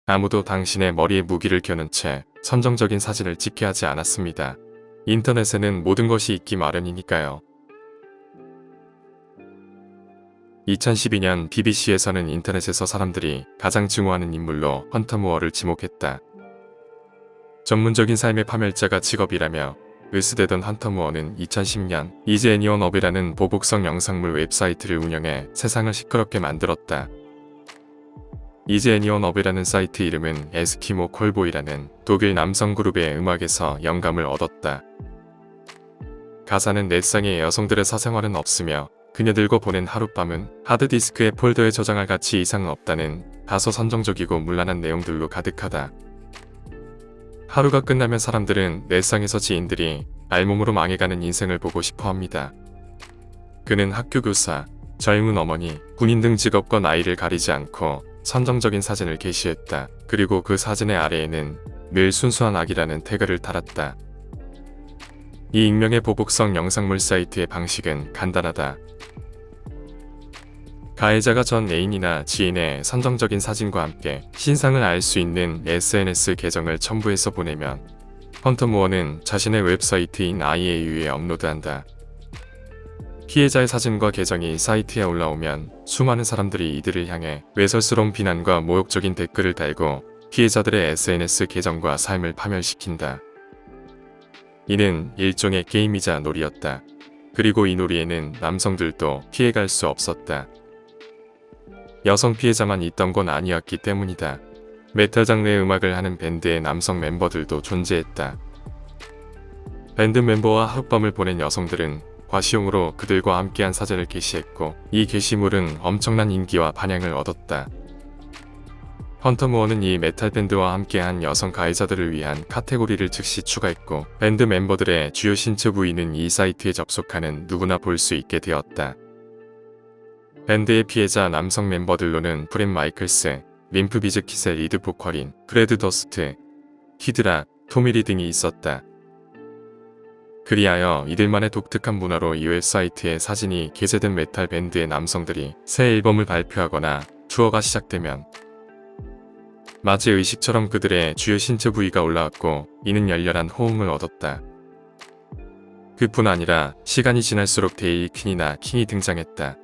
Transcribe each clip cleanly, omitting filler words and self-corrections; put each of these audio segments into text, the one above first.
아무도 당신의 머리에 무기를 겨눈 채 선정적인 사진을 찍게 하지 않았습니다. 인터넷에는 모든 것이 있기 마련이니까요. 2012년 BBC에서는 인터넷에서 사람들이 가장 증오하는 인물로 헌터 무어를 지목했다. 전문적인 삶의 파멸자가 직업이라며 으스대던 헌터 무어는 2010년 이즈 애니원 업이라는 보복성 영상물 웹사이트를 운영해 세상을 시끄럽게 만들었다. 이즈 애니원 업이라는 사이트 이름은 에스키모 콜보이라는 독일 남성 그룹의 음악에서 영감을 얻었다. 가사는 내 쌍의 여성들의 사생활은 없으며 그녀들과 보낸 하룻밤은 하드디스크에 폴더에 저장할 가치 이상은 없다는 다소 선정적이고 문란한 내용들로 가득하다. 하루가 끝나면 사람들은 내 쌍에서 지인들이 알몸으로 망해가는 인생을 보고 싶어 합니다. 그는 학교 교사, 젊은 어머니, 군인 등 직업과 나이를 가리지 않고 선정적인 사진을 게시했다. 그리고 그 사진의 아래에는 늘 순수한 악이라는 태그를 달았다. 이 익명의 보복성 영상물 사이트의 방식은 간단하다. 가해자가 전 애인이나 지인의 선정적인 사진과 함께 신상을 알 수 있는 SNS 계정을 첨부해서 보내면 헌터 무어는 자신의 웹사이트인 IAU에 업로드한다. 피해자의 사진과 계정이 사이트에 올라오면 수많은 사람들이 이들을 향해 외설스러운 비난과 모욕적인 댓글을 달고 피해자들의 SNS 계정과 삶을 파멸시킨다. 이는 일종의 게임이자 놀이였다. 그리고 이 놀이에는 남성들도 피해갈 수 없었다. 여성 피해자만 있던 건 아니었기 때문이다. 메탈 장르의 음악을 하는 밴드의 남성 멤버들도 존재했다. 밴드 멤버와 하룻밤을 보낸 여성들은 과시용으로 그들과 함께한 사진을 게시했고 이 게시물은 엄청난 인기와 반향을 얻었다. 헌터 무어는 이 메탈 밴드와 함께한 여성 가해자들을 위한 카테고리를 즉시 추가했고 밴드 멤버들의 주요 신체 부위는 이 사이트에 접속하는 누구나 볼 수 있게 되었다. 밴드의 피해자 남성 멤버들로는 브렛 마이클스, 림프 비즈킷의 리드 보컬인 프레드 더스트, 키드락, 토미리 등이 있었다. 그리하여 이들만의 독특한 문화로 이 웹사이트에 사진이 게재된 메탈 밴드의 남성들이 새 앨범을 발표하거나 투어가 시작되면 마치 의식처럼 그들의 주요 신체 부위가 올라왔고 이는 열렬한 호응을 얻었다. 그뿐 아니라 시간이 지날수록 데일리 퀸이나 킹이 등장했다.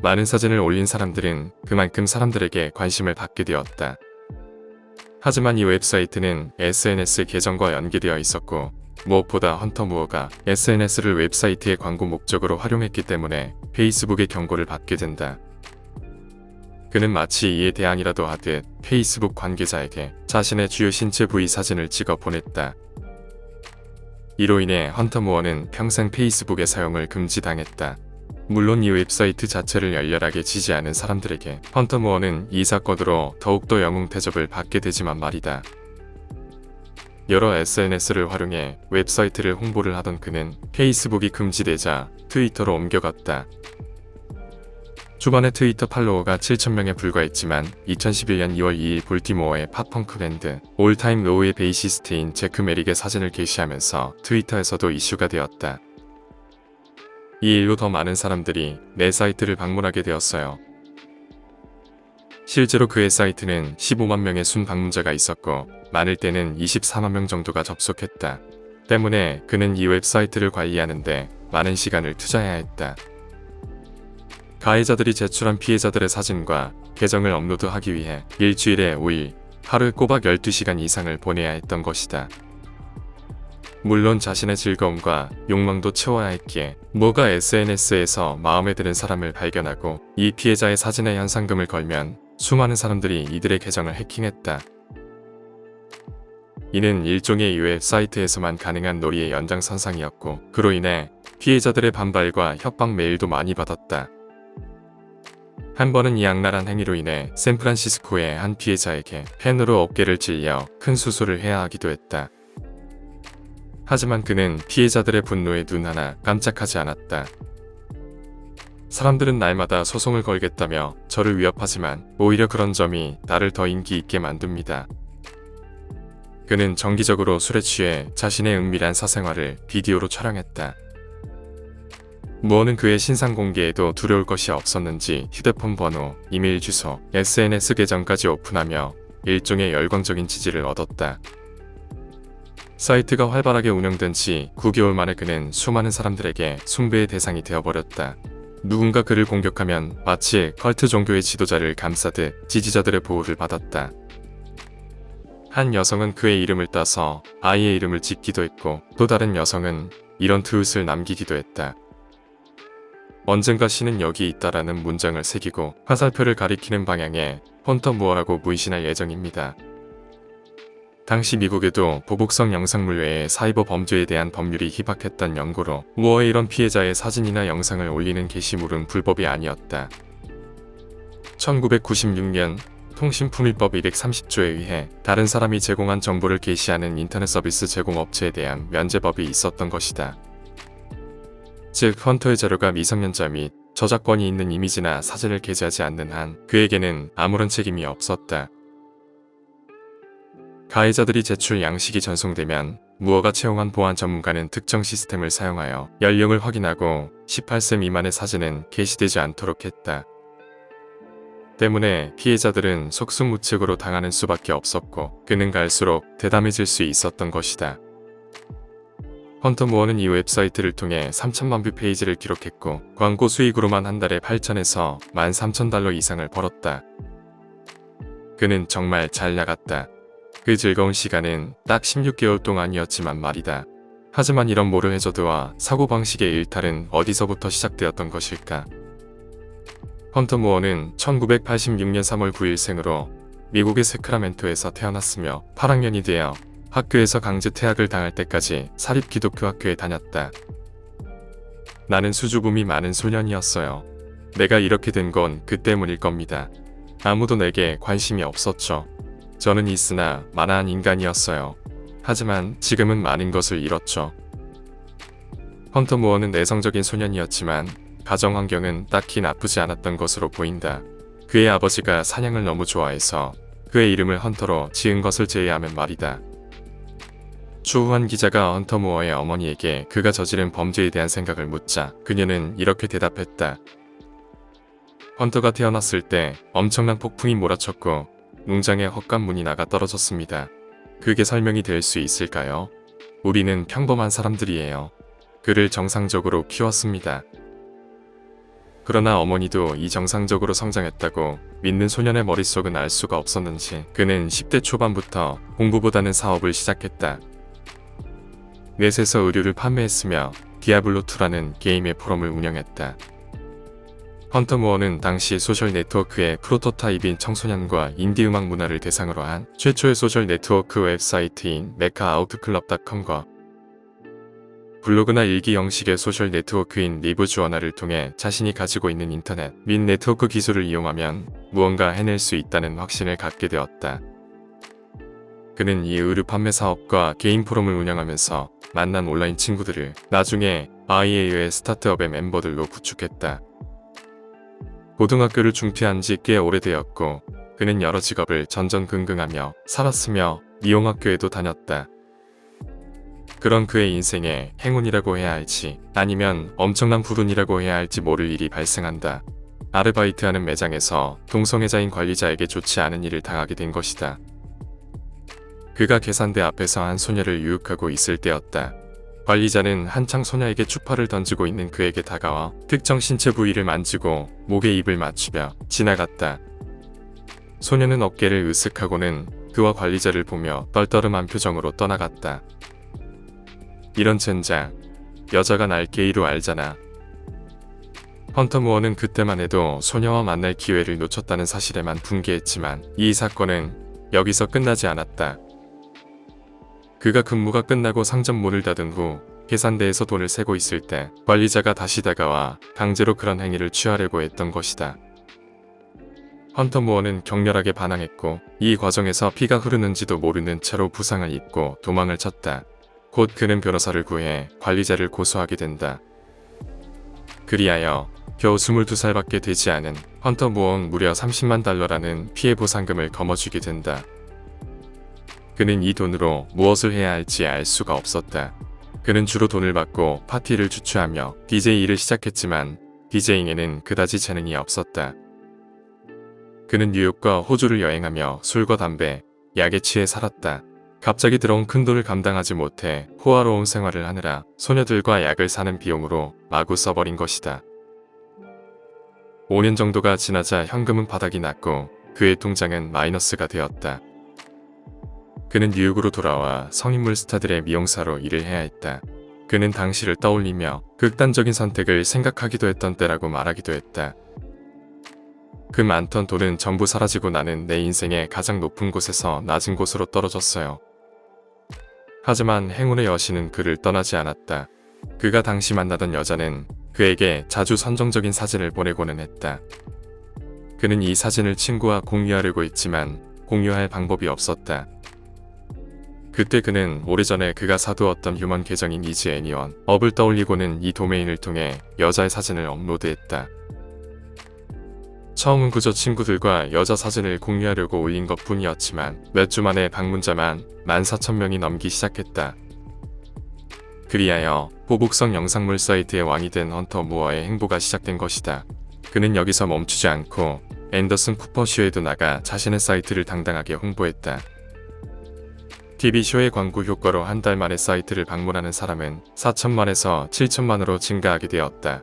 많은 사진을 올린 사람들은 그만큼 사람들에게 관심을 받게 되었다. 하지만 이 웹사이트는 SNS 계정과 연계되어 있었고 무엇보다 헌터 무어가 SNS를 웹사이트의 광고 목적으로 활용했기 때문에 페이스북의 경고를 받게 된다. 그는 마치 이에 대항이라도 하듯 페이스북 관계자에게 자신의 주요 신체 부위 사진을 찍어 보냈다. 이로 인해 헌터 무어는 평생 페이스북의 사용을 금지당했다. 물론 이 웹사이트 자체를 열렬하게 지지하는 사람들에게 헌터 무어는 이 사건으로 더욱더 영웅 대접을 받게 되지만 말이다. 여러 SNS를 활용해 웹사이트를 홍보를 하던 그는 페이스북이 금지되자 트위터로 옮겨갔다. 초반에 트위터 팔로워가 7,000명에 불과했지만 2011년 2월 2일 볼티모어의 팝펑크 밴드 올타임 로우의 베이시스트인 제크 메릭의 사진을 게시하면서 트위터에서도 이슈가 되었다. 이 일로 더 많은 사람들이 내 사이트를 방문하게 되었어요. 실제로 그의 사이트는 15만 명의 순 방문자가 있었고 많을 때는 24만 명 정도가 접속했다. 때문에 그는 이 웹사이트를 관리하는데 많은 시간을 투자해야 했다. 가해자들이 제출한 피해자들의 사진과 계정을 업로드하기 위해 일주일에 5일, 하루에 꼬박 12시간 이상을 보내야 했던 것이다. 물론 자신의 즐거움과 욕망도 채워야 했기에 무어가 SNS에서 마음에 드는 사람을 발견하고 이 피해자의 사진에 현상금을 걸면 수많은 사람들이 이들의 계정을 해킹했다. 이는 일종의 이 웹사이트에서만 가능한 놀이의 연장선상이었고 그로 인해 피해자들의 반발과 협박 메일도 많이 받았다. 한 번은 이 악랄한 행위로 인해 샌프란시스코의 한 피해자에게 펜으로 어깨를 찔려 큰 수술을 해야 하기도 했다. 하지만 그는 피해자들의 분노에 눈 하나 깜짝하지 않았다. 사람들은 날마다 소송을 걸겠다며 저를 위협하지만 오히려 그런 점이 나를 더 인기 있게 만듭니다. 그는 정기적으로 술에 취해 자신의 은밀한 사생활을 비디오로 촬영했다. 무어는 그의 신상 공개에도 두려울 것이 없었는지 휴대폰 번호, 이메일 주소, SNS 계정까지 오픈하며 일종의 열광적인 지지를 얻었다. 사이트가 활발하게 운영된 지 9개월 만에 그는 수많은 사람들에게 숭배의 대상이 되어버렸다. 누군가 그를 공격하면 마치 컬트 종교의 지도자를 감싸듯 지지자들의 보호를 받았다. 한 여성은 그의 이름을 따서 아이의 이름을 짓기도 했고 또 다른 여성은 이런 트윗을 남기기도 했다. 언젠가 신은 여기 있다라는 문장을 새기고 화살표를 가리키는 방향에 헌터무어라고 문신할 예정입니다. 당시 미국에도 보복성 영상물 외에 사이버 범죄에 대한 법률이 희박했던 연고로 무어의 이런 피해자의 사진이나 영상을 올리는 게시물은 불법이 아니었다. 1996년 통신품위법 230조에 의해 다른 사람이 제공한 정보를 게시하는 인터넷 서비스 제공업체에 대한 면제법이 있었던 것이다. 즉 헌터의 자료가 미성년자 및 저작권이 있는 이미지나 사진을 게재하지 않는 한 그에게는 아무런 책임이 없었다. 가해자들이 제출 양식이 전송되면 무어가 채용한 보안 전문가는 특정 시스템을 사용하여 연령을 확인하고 18세 미만의 사진은 게시되지 않도록 했다. 때문에 피해자들은 속수무책으로 당하는 수밖에 없었고 그는 갈수록 대담해질 수 있었던 것이다. 헌터무어는 이 웹사이트를 통해 3천만 뷰 페이지를 기록했고 광고 수익으로만 한 달에 8천에서 13,000달러 이상을 벌었다. 그는 정말 잘 나갔다. 그 즐거운 시간은 딱 16개월 동안이었지만 말이다. 하지만 이런 모르해저드와 사고방식의 일탈은 어디서부터 시작되었던 것일까? 헌터무어는 1986년 3월 9일 생으로 미국의 세크라멘토에서 태어났으며 8학년이 되어 학교에서 강제 퇴학을 당할 때까지 사립 기독교 학교에 다녔다. 나는 수줍음이 많은 소년이었어요. 내가 이렇게 된 건 그 때문일 겁니다. 아무도 내게 관심이 없었죠. 저는 있으나 만화한 인간이었어요. 하지만 지금은 많은 것을 잃었죠. 헌터무어는 내성적인 소년이었지만 가정 환경은 딱히 나쁘지 않았던 것으로 보인다. 그의 아버지가 사냥을 너무 좋아해서 그의 이름을 헌터로 지은 것을 제외하면 말이다. 추후 한 기자가 헌터무어의 어머니에게 그가 저지른 범죄에 대한 생각을 묻자 그녀는 이렇게 대답했다. 헌터가 태어났을 때 엄청난 폭풍이 몰아쳤고 농장에 헛간문이 나가 떨어졌습니다. 그게 설명이 될 수 있을까요? 우리는 평범한 사람들이에요. 그를 정상적으로 키웠습니다. 그러나 어머니도 이 정상적으로 성장했다고 믿는 소년의 머릿속은 알 수가 없었는지 그는 10대 초반부터 공부보다는 사업을 시작했다. 넷에서 의류를 판매했으며 디아블로2라는 게임의 포럼을 운영했다. 헌터무어는 당시 소셜 네트워크의 프로토타입인 청소년과 인디 음악 문화를 대상으로 한 최초의 소셜 네트워크 웹사이트인 메카아웃클럽.com과 블로그나 일기 형식의 소셜 네트워크인 리브주어나를 통해 자신이 가지고 있는 인터넷 및 네트워크 기술을 이용하면 무언가 해낼 수 있다는 확신을 갖게 되었다. 그는 이 의류 판매 사업과 개인 포럼을 운영하면서 만난 온라인 친구들을 나중에 IA의 스타트업의 멤버들로 구축했다. 고등학교를 중퇴한 지 꽤 오래되었고 그는 여러 직업을 전전긍긍하며 살았으며 미용학교에도 다녔다. 그런 그의 인생에 행운이라고 해야 할지 아니면 엄청난 불운이라고 해야 할지 모를 일이 발생한다. 아르바이트하는 매장에서 동성애자인 관리자에게 좋지 않은 일을 당하게 된 것이다. 그가 계산대 앞에서 한 소녀를 유혹하고 있을 때였다. 관리자는 한창 소녀에게 추파를 던지고 있는 그에게 다가와 특정 신체 부위를 만지고 목에 입을 맞추며 지나갔다. 소녀는 어깨를 으쓱하고는 그와 관리자를 보며 떨떠름한 표정으로 떠나갔다. 이런 젠장, 여자가 날 게이로 알잖아. 헌터무어는 그때만 해도 소녀와 만날 기회를 놓쳤다는 사실에만 분개했지만 이 사건은 여기서 끝나지 않았다. 그가 근무가 끝나고 상점 문을 닫은 후 계산대에서 돈을 세고 있을 때 관리자가 다시 다가와 강제로 그런 행위를 취하려고 했던 것이다. 헌터무어는 격렬하게 반항했고 이 과정에서 피가 흐르는지도 모르는 채로 부상을 입고 도망을 쳤다. 곧 그는 변호사를 구해 관리자를 고소하게 된다. 그리하여 겨우 22살밖에 되지 않은 헌터무어는 무려 30만 달러라는 피해 보상금을 거머쥐게 된다. 그는 이 돈으로 무엇을 해야 할지 알 수가 없었다. 그는 주로 돈을 받고 파티를 주최하며 DJ 일을 시작했지만 DJ잉에는 그다지 재능이 없었다. 그는 뉴욕과 호주를 여행하며 술과 담배, 약에 취해 살았다. 갑자기 들어온 큰돈을 감당하지 못해 호화로운 생활을 하느라 소녀들과 약을 사는 비용으로 마구 써버린 것이다. 5년 정도가 지나자 현금은 바닥이 났고 그의 통장은 마이너스가 되었다. 그는 뉴욕으로 돌아와 성인물 스타들의 미용사로 일을 해야 했다. 그는 당시를 떠올리며 극단적인 선택을 생각하기도 했던 때라고 말하기도 했다. 그 많던 돈은 전부 사라지고 나는 내 인생의 가장 높은 곳에서 낮은 곳으로 떨어졌어요. 하지만 행운의 여신은 그를 떠나지 않았다. 그가 당시 만나던 여자는 그에게 자주 선정적인 사진을 보내고는 했다. 그는 이 사진을 친구와 공유하려고 했지만 공유할 방법이 없었다. 그때 그는 오래전에 그가 사두었던 휴먼 계정인 이즈애니원 업을 떠올리고는 이 도메인을 통해 여자의 사진을 업로드했다. 처음은 그저 친구들과 여자 사진을 공유하려고 올린 것 뿐이었지만 몇 주 만에 방문자만 14,000명이 넘기 시작했다. 그리하여 보복성 영상물 사이트의 왕이 된 헌터 무어의 행보가 시작된 것이다. 그는 여기서 멈추지 않고 앤더슨 쿠퍼 쇼에도 나가 자신의 사이트를 당당하게 홍보했다. TV쇼의 광고 효과로 한 달 만에 사이트를 방문하는 사람은 4천만에서 7천만으로 증가하게 되었다.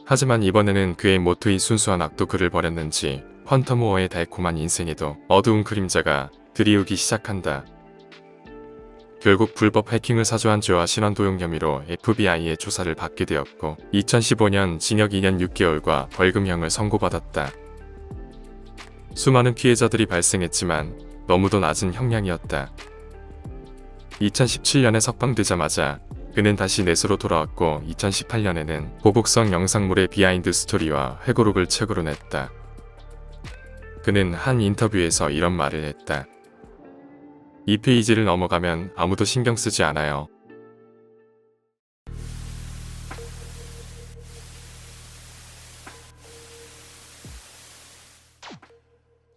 하지만 이번에는 그의 모토인 순수한 악도 그를 버렸는지 헌터 무어의 달콤한 인생에도 어두운 그림자가 들이우기 시작한다. 결국 불법 해킹을 사주한 죄와 신원 도용 혐의로 FBI의 조사를 받게 되었고 2015년 징역 2년 6개월과 벌금형을 선고받았다. 수많은 피해자들이 발생했지만 너무도 낮은 형량이었다. 2017년에 석방되자마자 그는 다시 내수로 돌아왔고 2018년에는 보복성 영상물의 비하인드 스토리와 회고록을 책으로 냈다. 그는 한 인터뷰에서 이런 말을 했다. 이 페이지를 넘어가면 아무도 신경 쓰지 않아요.